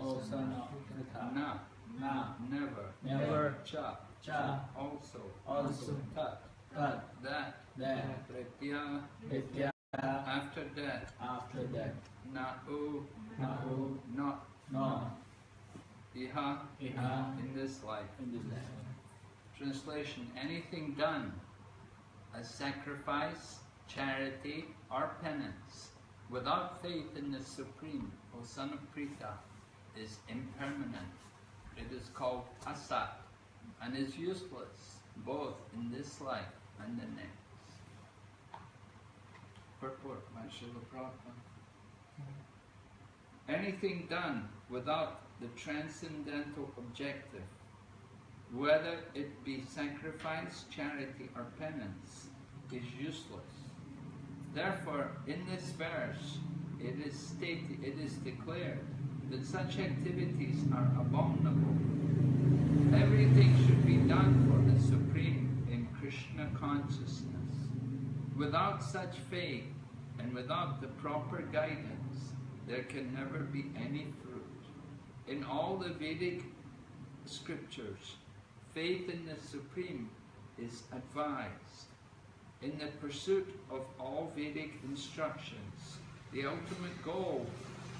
O son of Pritha. Na, Na, never. never. Cha, Cha, also. also. Tat, Tat, that. that. Pritya, Vidya, after that. after that. Na-u, Nahu, not. no. Iha, Iha, in this life. in this life. Translation: anything done as sacrifice, charity, or penance without faith in the Supreme, O son of Pritha, is impermanent. It is called asat and is useless both in this life and the next. Purport by Srila Prabhupada. Anything done without the transcendental objective, whether it be sacrifice, charity, or penance, is useless. Therefore, in this verse, it is declared that such activities are abominable. Everything should be done for the Supreme in Krishna consciousness. Without such faith and without the proper guidance, there can never be any fruit. In all the Vedic scriptures, faith in the Supreme is advised. In the pursuit of all Vedic instructions, the ultimate goal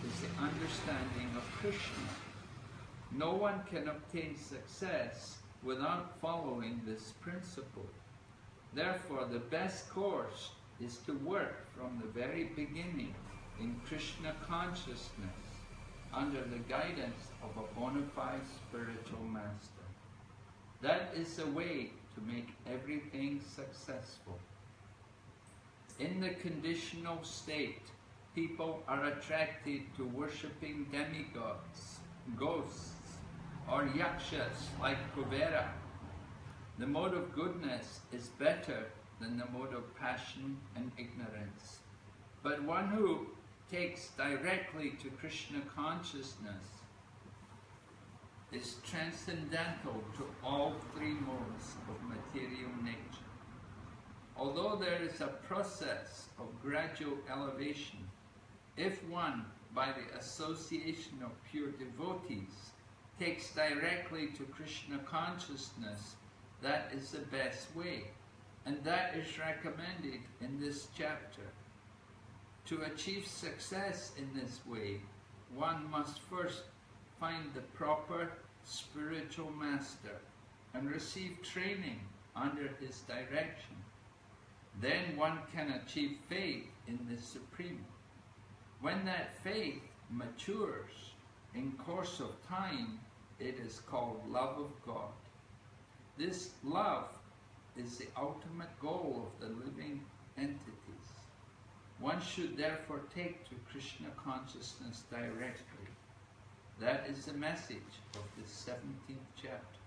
is the understanding of Krishna. No one can obtain success without following this principle. Therefore, the best course is to work from the very beginning in Krishna consciousness under the guidance of a bona fide spiritual master. That is the way to make everything successful. In the conditional state, people are attracted to worshipping demigods, ghosts, or yakshas like Kuvera. The mode of goodness is better than the mode of passion and ignorance. But one who takes directly to Krishna consciousness is transcendental to all three modes of material nature. Although there is a process of gradual elevation, if one, by the association of pure devotees, takes directly to Krishna consciousness, that is the best way, and that is recommended in this chapter. To achieve success in this way, one must first find the proper spiritual master and receive training under his direction. Then one can achieve faith in the Supreme. When that faith matures in course of time, it is called love of God. This love is the ultimate goal of the living entities. One should therefore take to Krishna consciousness directly. That is the message of this 17th chapter.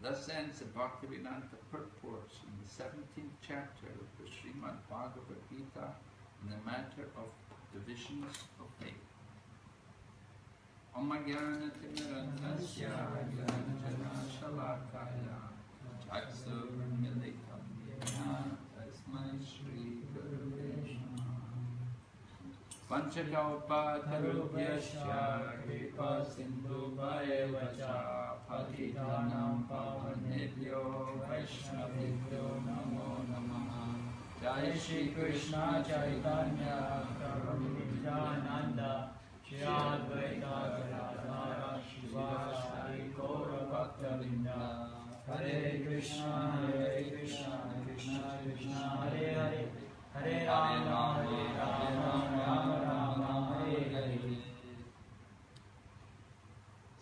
Thus ends the Bhaktivedanta purports in the 17th chapter of the Srimad Bhagavad Gita in the matter of divisions of faith. Om Jnana Timirandasya Jnana Shalakaya Chakshur Militam Yena Tasmai Shri Gurave Panchakalpatarubhyasya Kripa Sindhu Bhayavacha Patitanam Pavanebhyo Vaishnavibhyo Namo Namaha Jai Shri Krishna Chaitanya Prabhu Nityananda Shri Advaita Gadadhara Shivasari Gaura Bhaktavinda Hare Krishna Krishna Krishna Hare Hare Hare Rama Rama Rama Hare Hare.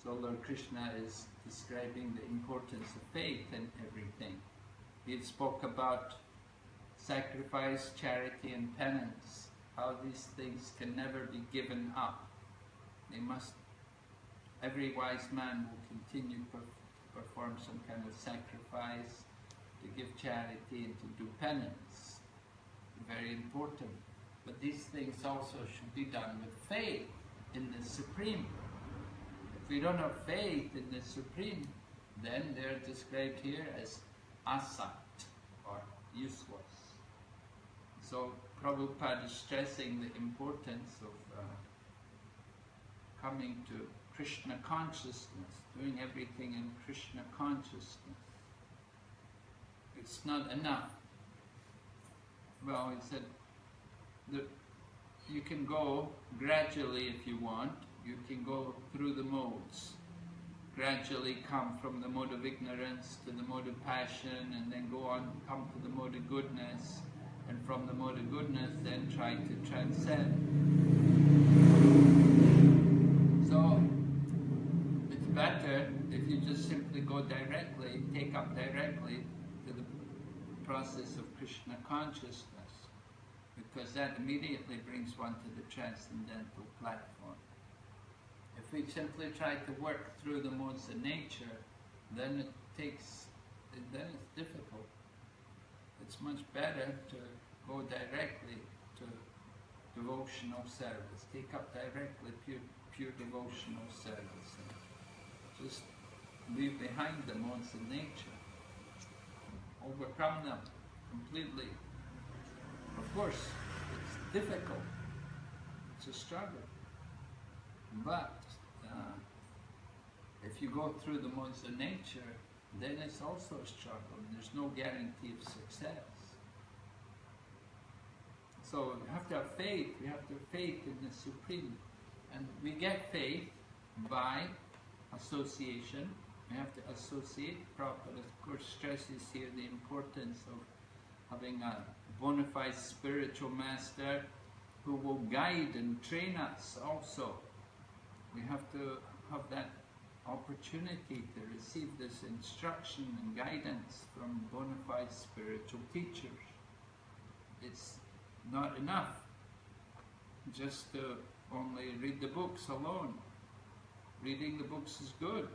So Lord Krishna is describing the importance of faith in everything. He spoke about sacrifice, charity and penance, how these things can never be given up. They must, every wise man will continue to perform some kind of sacrifice, to give charity and to do penance. Very important. But these things also should be done with faith in the Supreme. If we don't have faith in the Supreme, then they're described here as asat, or useless. So Prabhupada is stressing the importance of coming to Krishna consciousness, doing everything in Krishna consciousness. It's not enough. Well, he said that you can go gradually if you want. You can go through the modes. Gradually come from the mode of ignorance to the mode of passion, and then go on, come to the mode of goodness, and from the mode of goodness then try to transcend. So it's better if you just simply go directly, take up directly to the process of Krishna consciousness, because that immediately brings one to the transcendental platform. If we simply try to work through the modes of nature, then it's difficult. It's much better to go directly to devotional service. Take up directly pure devotional service. And just leave behind the modes of nature. Overcome them completely. Of course, it's difficult. It's a struggle. But if you go through the modes of nature, then it's also a struggle. There's no guarantee of success. So we have to have faith. We have to have faith in the Supreme. And we get faith by association. We have to associate properly. Of course, stresses here the importance of having a bona fide spiritual master who will guide and train us also. We have to have that opportunity to receive this instruction and guidance from bona fide spiritual teachers. It's not enough just to only read the books alone. Reading the books is good,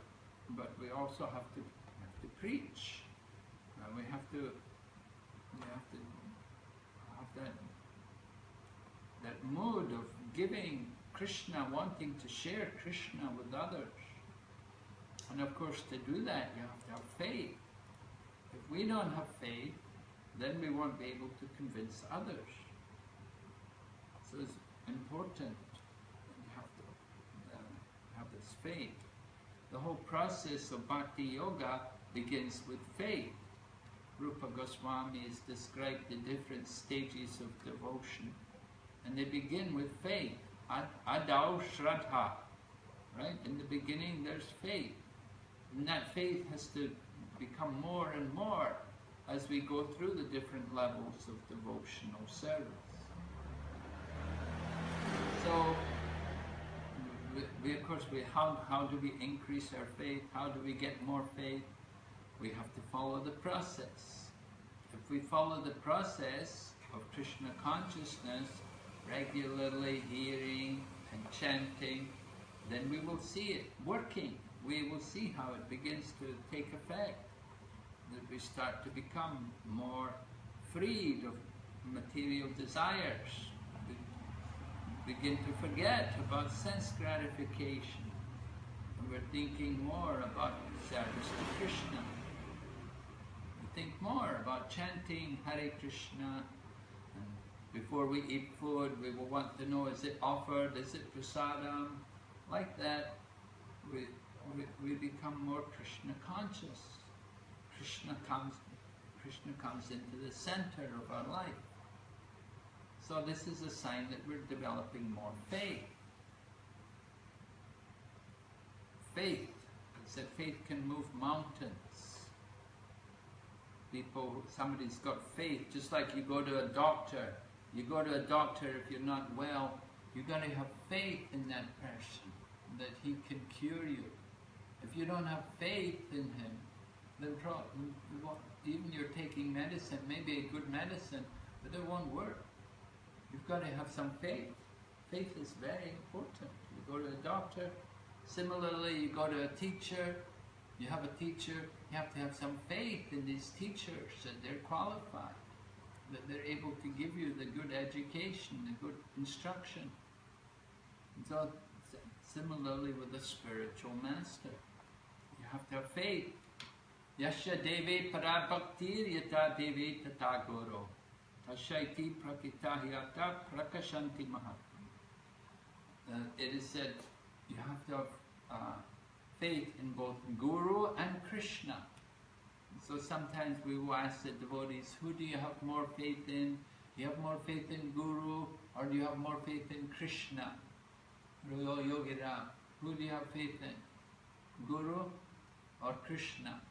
but we also have to preach. We have to have that mood of giving Krishna, wanting to share Krishna with others. And of course, to do that, you have to have faith. If we don't have faith, then we won't be able to convince others. So it's important that you have to have this faith. The whole process of Bhakti Yoga begins with faith. Rupa Goswami has described the different stages of devotion, and they begin with faith. Adau Shraddha, right? In the beginning there's faith, and that faith has to become more and more as we go through the different levels of devotional service. So, how do we increase our faith? How do we get more faith? We have to follow the process. If we follow the process of Krishna consciousness, regularly hearing and chanting, then we will see it working. We will see how it begins to take effect. That we start to become more freed of material desires. We begin to forget about sense gratification. And we're thinking more about service to Krishna. We think more about chanting Hare Krishna. Before we eat food, we will want to know, is it offered, is it prasadam? Like that, we become more Krishna conscious. Krishna comes into the center of our life. So this is a sign that we're developing more faith. Faith, it's that faith can move mountains. Somebody's got faith, just like you go to a doctor. You go to a doctor if you're not well, you've got to have faith in that person, that he can cure you. If you don't have faith in him, then even you're taking medicine, maybe a good medicine, but it won't work. You've got to have some faith. Faith is very important. You go to a doctor, similarly you go to a teacher, you have a teacher, you have to have some faith in these teachers, that they're qualified, that they're able to give you the good education, the good instruction. And so, similarly with a spiritual master, you have to have faith. Yasya deve para bhaktir yata deve tata guru. Tashaiti prakitahyata prakashanti mahatma. It is said, you have to have faith in both Guru and Krishna. So sometimes we will ask the devotees, who do you have more faith in? Do you have more faith in Guru, or do you have more faith in Krishna? Yogi Ram, who do you have faith in? Guru or Krishna?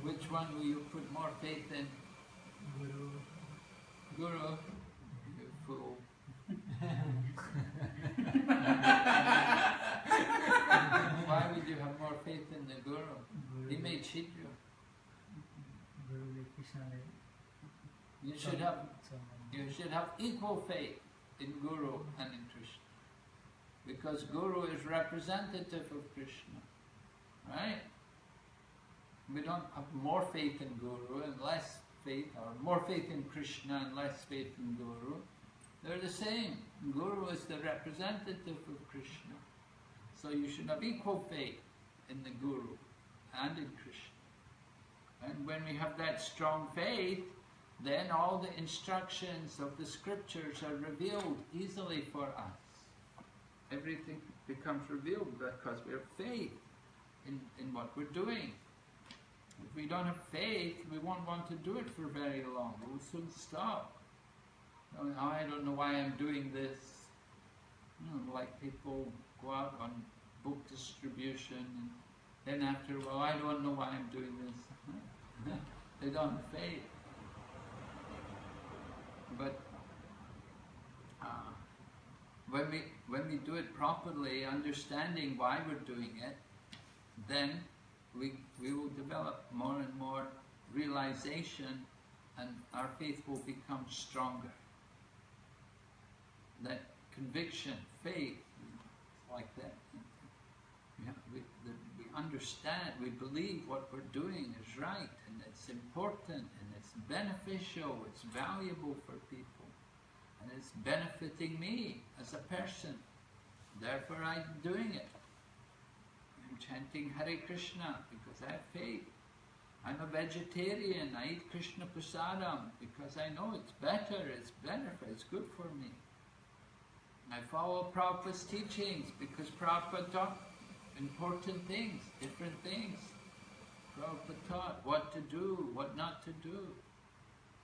Which one will you put more faith in? Guru. Guru, you fool. Why would you have more faith in the Guru? He may cheat you. Guru Krishna. You should have equal faith in Guru and in Krishna. Because Guru is representative of Krishna. Right? We don't have more faith in Guru and less faith, or more faith in Krishna and less faith in Guru. They're the same. Guru is the representative of Krishna. So you should have equal faith in the Guru and in Krishna. And when we have that strong faith, then all the instructions of the scriptures are revealed easily for us. Everything becomes revealed because we have faith in what we're doing. If we don't have faith, we won't want to do it for very long. We'll soon stop. I don't know why I'm doing this. Like people go out on book distribution, and then after a while, I don't know why I'm doing this. They don't have faith. But when we do it properly, understanding why we're doing it, then we will develop more and more realization, and our faith will become stronger. That conviction, faith, like that. We understand, we believe what we're doing is right, and it's important, and it's beneficial, it's valuable for people, and it's benefiting me as a person. Therefore I'm doing it. I'm chanting Hare Krishna because I have faith. I'm a vegetarian, I eat Krishna prasadam because I know it's better, it's benefit, it's good for me. I follow Prabhupada's teachings because Prabhupada taught important things, different things. Prabhupada taught what to do, what not to do.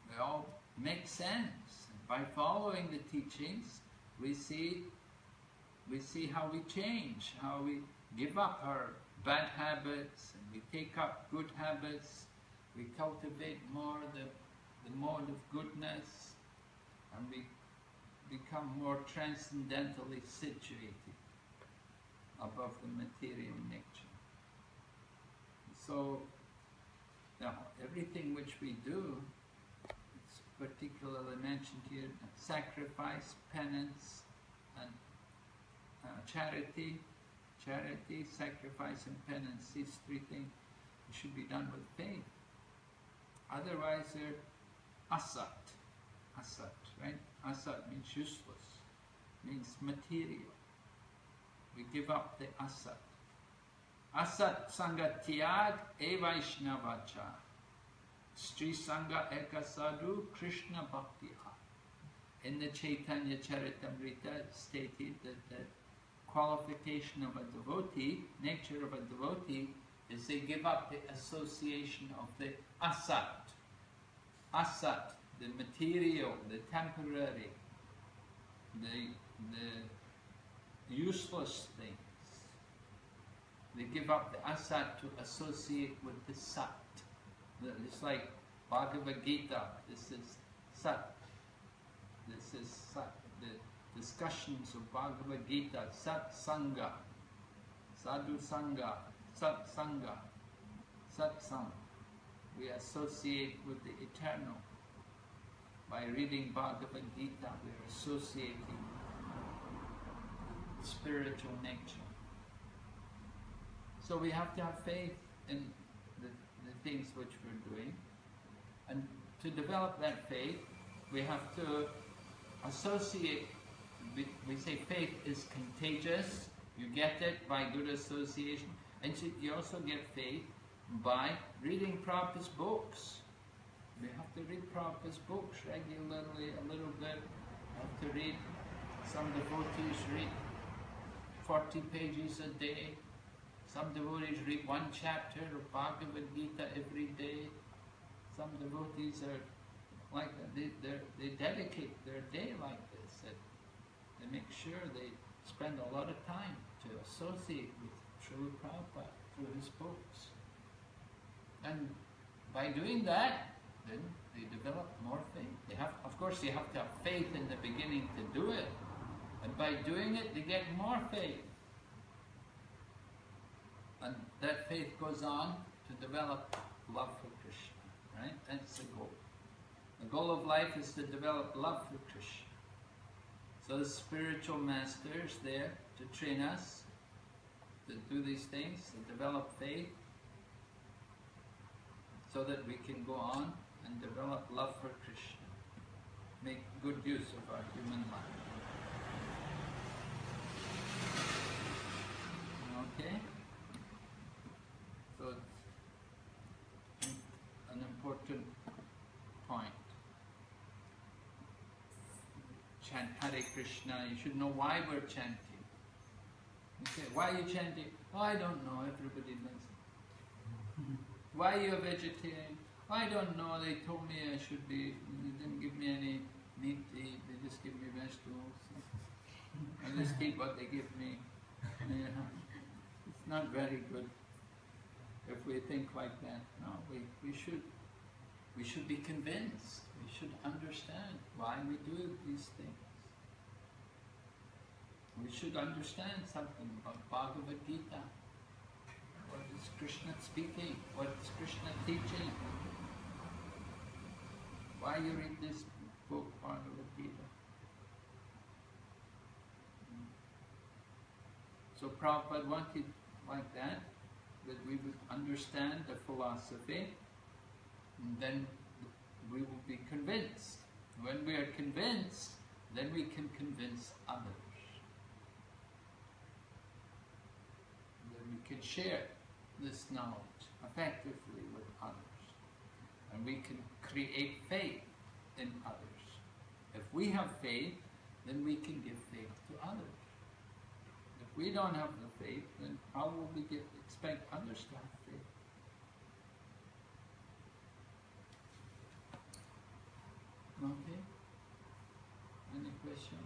They all make sense. And by following the teachings, we see how we change, how we give up our bad habits and we take up good habits. We cultivate more the mode of goodness, and we become more transcendentally situated above the material nature. So, now, everything which we do, it's particularly mentioned here, sacrifice, penance, and charity, sacrifice, and penance. These three things should be done with faith. Otherwise, they're asat, right? Asat means useless, means material. We give up the asat. Asat sanga tyag e vaishnavacha. Sri sanga eka sadhu Krishna bhaktiha. In the Chaitanya Charitamrita it's stated that the qualification of a devotee, nature of a devotee, is they give up the association of the asat. Asat, the material, the temporary, the useless things. They give up the asat to associate with the sat. It's like Bhagavad Gita. This is sat. This is sat. The discussions of Bhagavad Gita. Sat Sangha, Sadhu Sangha, Sat Sangha, Sat Sang. We associate with the eternal. By reading Bhagavad Gita, we are associating with spiritual nature. So we have to have faith in the things which we're doing. And to develop that faith, we have to associate. We say faith is contagious. You get it by good association. And you also get faith by reading Prabhupada's books. We have to read Prabhupada's books regularly, a little bit. We have to read, some devotees read 40 pages a day. Some devotees read one chapter of Bhagavad Gita every day. Some devotees are like that. They dedicate their day like this. They make sure they spend a lot of time to associate with Srila Prabhupada through his books. And by doing that, then they develop more faith. Of course, you have to have faith in the beginning to do it. And by doing it, they get more faith. And that faith goes on to develop love for Krishna, right? That's the goal. The goal of life is to develop love for Krishna. So the spiritual master is there to train us to do these things, to develop faith, so that we can go on and develop love for Krishna. Make good use of our human life. Okay? So it's an important point. Chant Hare Krishna, you should know why we're chanting. You say, why are you chanting? Oh, I don't know, everybody knows. Why are you a vegetarian? Oh, I don't know, they told me I should be, they didn't give me any meat to eat, they just give me vegetables. I just eat what they give me. Yeah. It's not very good if we think like that. No, we should be convinced. We should understand why we do these things. We should understand something about Bhagavad Gita. What is Krishna speaking? What is Krishna teaching? Why you read this book, Bhagavad Gita? So Prabhupada wanted like that we would understand the philosophy, and then we will be convinced. When we are convinced, then we can convince others. Then we can share this knowledge effectively with others. And we can create faith in others. If we have faith, then we can give faith to others. If we don't have the faith, then how will we expect others to have faith? Okay? Any question?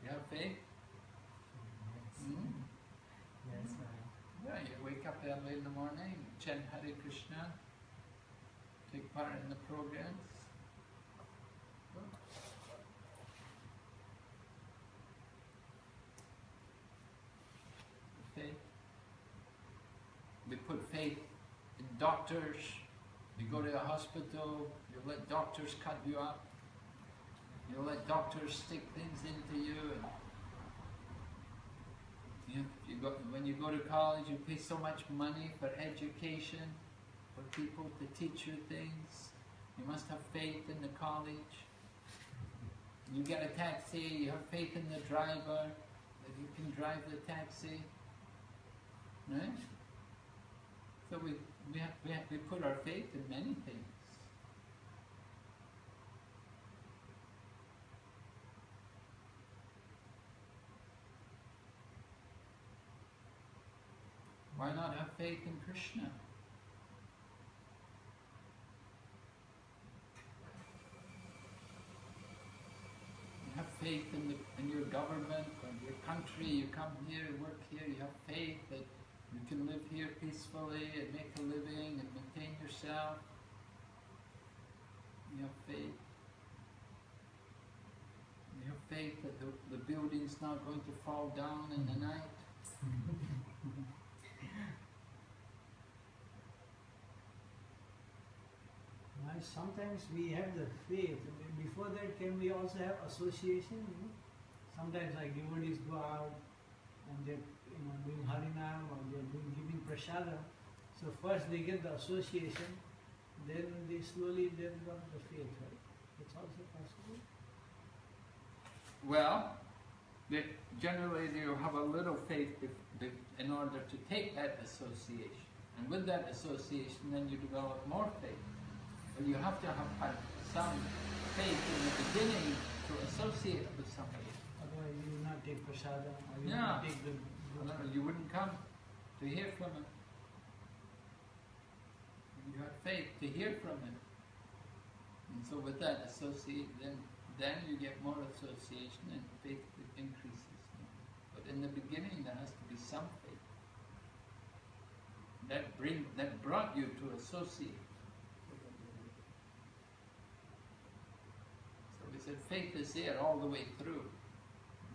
You have faith? Yes, Yeah, you wake up early in the morning, chant Hare Krishna, take part in the programs. Faith. We put faith in doctors. You go to a hospital, you let doctors cut you up. You let doctors stick things into you. And when you go to college, you pay so much money for education, for people to teach you things. You must have faith in the college. You get a taxi, you have faith in the driver, that you can drive the taxi. Right? So we put our faith in many things. Why not have faith in Krishna? You have faith in your government and your country. You come here, work here, you have faith that you can live here peacefully and make a living and maintain yourself. You have faith. You have faith that the building's not going to fall down in the night. Sometimes we have the faith. Before that, can we also have association? Sometimes like devotees go out and they're doing harinam or they're giving prasadam. So first they get the association, then they slowly develop the faith, right? It's also possible. Well, generally they have a little faith in order to take that association. And with that association, then you develop more faith. But you have to have had some faith in the beginning to associate with somebody. take prasadam, or you Yeah. take the. No, you wouldn't come to hear from him. You have faith to hear from him. And so with that then you get more association and faith increases. But in the beginning there has to be some faith. That brought you to associate. So we said faith is there all the way through,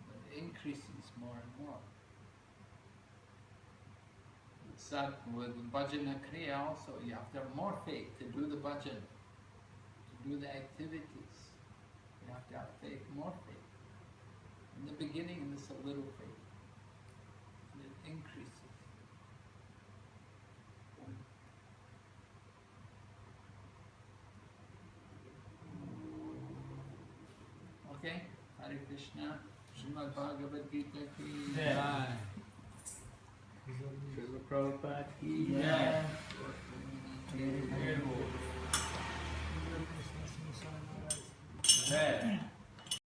but it increases more and more. With bhajana kriya also, you have to have more faith to do the bhajan, to do the activities. You have to have faith, more faith. In the beginning, it's a little faith, and it increases. Okay, Hare Krishna, Srimad Bhagavad Gita ki Jai. Srila Prabhupada ki jai. Krishna, jai.